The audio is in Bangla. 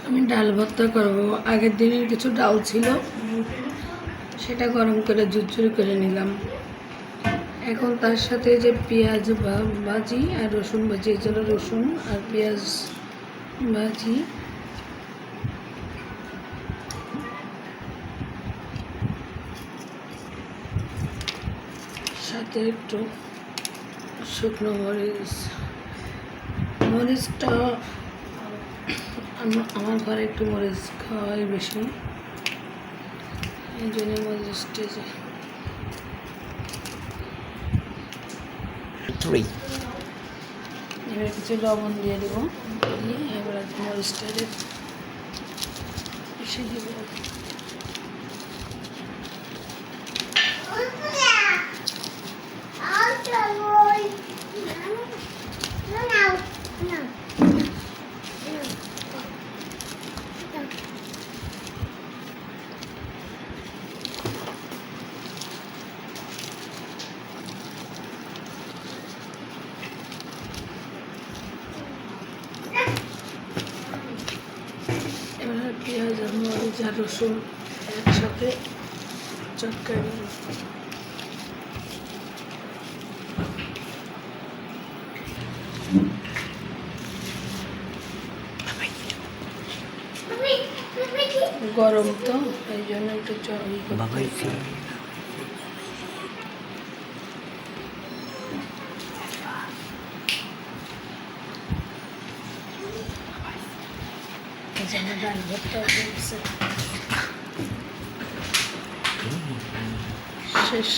আমি ডাল ভর্তা করব। আগের দিনের কিছু ডাল ছিল, সেটা গরম করে ঝুরঝুরি করে নিলাম। এখন তার সাথে যে পেঁয়াজ ভাজি আর রসুন ভাজি, এর জন্য রসুন আর পেঁয়াজ ভাজি, সাথে একটু শুকনো মরিচ। মরিচটা আমার ঘরে একটু মরিচ খাওয়াই বেশি, এই জন্য মরিচটা এবার কিছু লবণ দিয়ে দেবো, দিয়ে এবার মরিচটা বেশি দেবো। এবার পেঁয়াজ আর মরিচ আর রসুন একসাথে চটকাই দেবো। গরম তো, এই জন্য একটু ডাল ভর্তা শেষ।